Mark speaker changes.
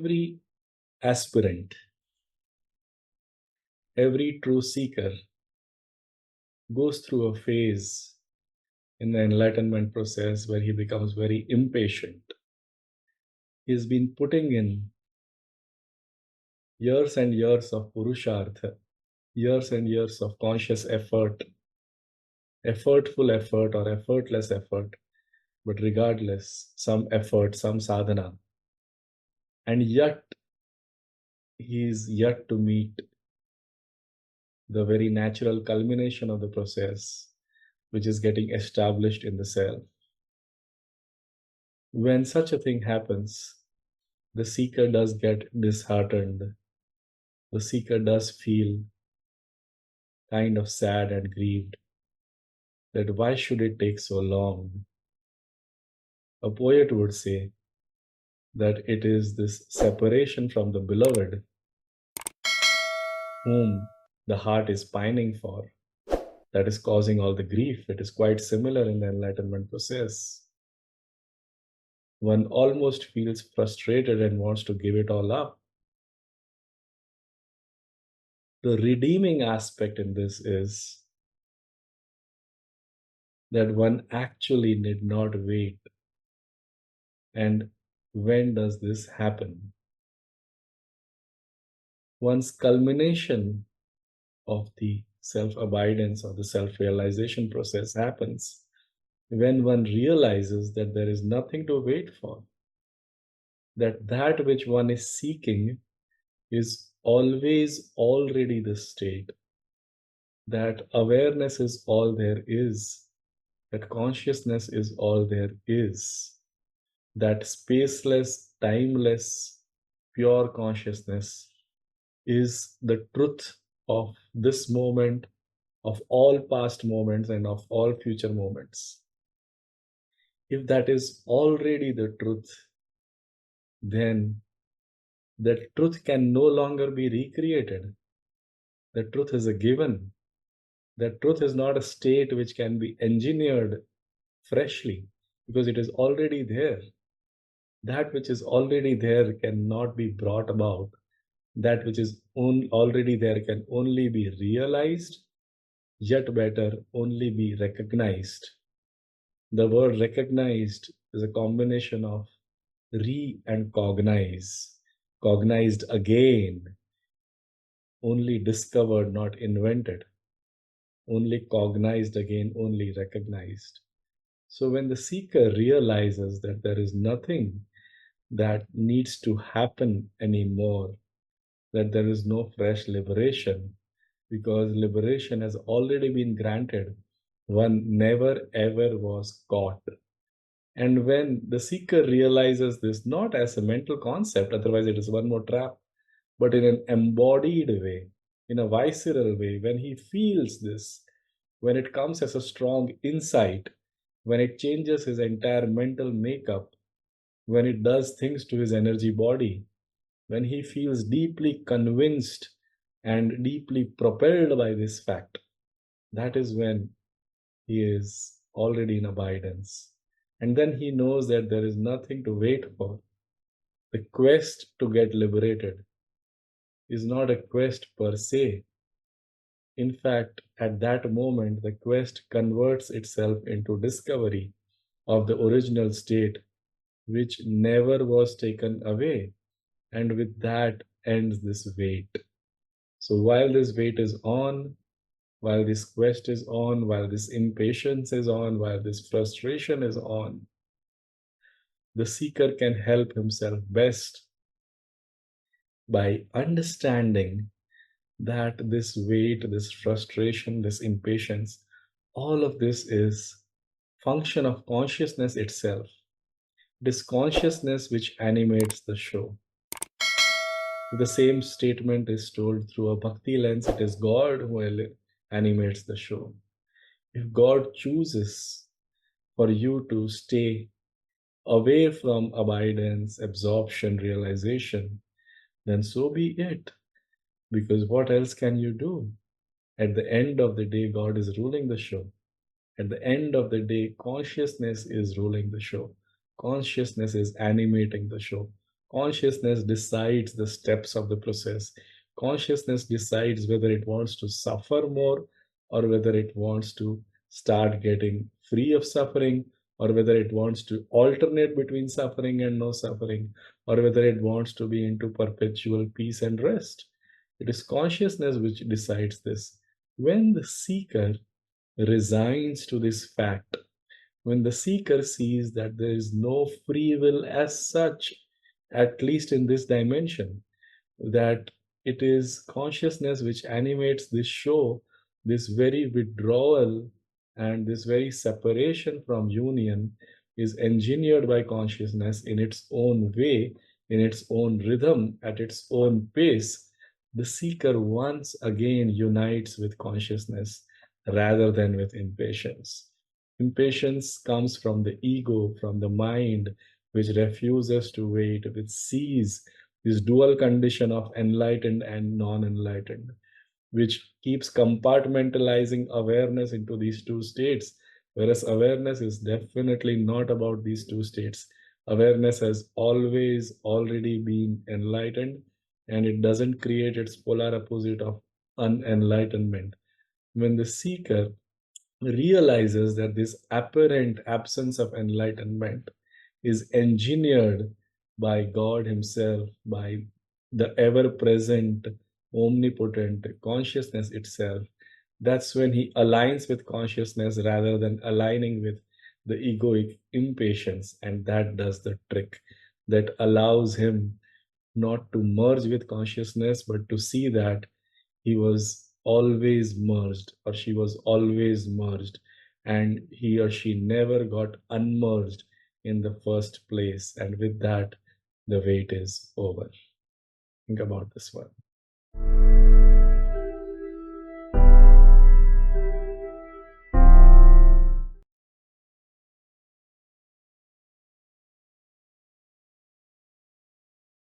Speaker 1: every aspirant, every true seeker goes through a phase in the enlightenment process where he becomes very impatient. He's been putting in years and years of purushartha, years and years of conscious effort, effortful effort or effortless effort, but regardless, some effort, some sadhana. And yet, he is yet to meet the very natural culmination of the process, which is getting established in the self. When such a thing happens, the seeker does get disheartened. The seeker does feel kind of sad and grieved that why should it take so long? A poet would say that it is this separation from the beloved whom the heart is pining for that is causing all the grief. It is quite similar in the enlightenment process. One almost feels frustrated and wants to give it all up. The redeeming aspect in this is that one actually need not wait. And when does this happen? One's culmination of the self-abidance or the self-realization process happens when one realizes that there is nothing to wait for, that which one is seeking is always already the state, that awareness is all there is, that consciousness is all there is, that spaceless, timeless, pure consciousness is the truth of this moment, of all past moments, and of all future moments. If that is already the truth, then the truth can no longer be recreated. The truth is a given. The truth is not a state which can be engineered freshly because it is already there. That which is already there cannot be brought about. That which is already there can only be realized, yet better, only be recognized. The word recognized is a combination of re and cognize. Cognized again, only discovered, not invented. Only cognized again, only recognized. So when the seeker realizes that there is nothing that needs to happen anymore, that there is no fresh liberation, because liberation has already been granted, one never ever was caught. And when the seeker realizes this, not as a mental concept, otherwise it is one more trap, but in an embodied way, in a visceral way, when he feels this, when it comes as a strong insight, when it changes his entire mental makeup, when it does things to his energy body, when he feels deeply convinced and deeply propelled by this fact, that is when he is already in abidance. And then he knows that there is nothing to wait for. The quest to get liberated is not a quest per se. In fact, at that moment, the quest converts itself into discovery of the original state, which never was taken away. And with that ends this wait. So while this wait is on, while this quest is on, while this impatience is on, while this frustration is on, the seeker can help himself best by understanding that this wait, this frustration, this impatience, all of this is function of consciousness itself. It is consciousness which animates the show. The same statement is told through a bhakti lens. It is God who animates the show. If God chooses for you to stay away from abidance, absorption, realization, then so be it. Because what else can you do? At the end of the day, God is ruling the show. At the end of the day, consciousness is ruling the show. Consciousness is animating the show. Consciousness decides the steps of the process. Consciousness decides whether it wants to suffer more or whether it wants to start getting free of suffering, or whether it wants to alternate between suffering and no suffering, or whether it wants to be into perpetual peace and rest. It is consciousness which decides this. When the seeker resigns to this fact, when the seeker sees that there is no free will as such, at least in this dimension, that it is consciousness which animates this show, this very withdrawal and this very separation from union is engineered by consciousness in its own way, in its own rhythm, at its own pace. The seeker once again unites with consciousness rather than with impatience. Impatience comes from the ego, from the mind, which refuses to wait, which sees this dual condition of enlightened and non enlightened, which keeps compartmentalizing awareness into these two states. Whereas awareness is definitely not about these two states. Awareness has always already been enlightened, and it doesn't create its polar opposite of unenlightenment. When the seeker realizes that this apparent absence of enlightenment is engineered by God Himself, by the ever present, omnipotent consciousness itself, that's when he aligns with consciousness rather than aligning with the egoic impatience. And that does the trick, that allows him not to merge with consciousness, but to see that he was always merged or she was always merged, and he or she never got unmerged in the first place. And with that, the wait is over. Think about this one.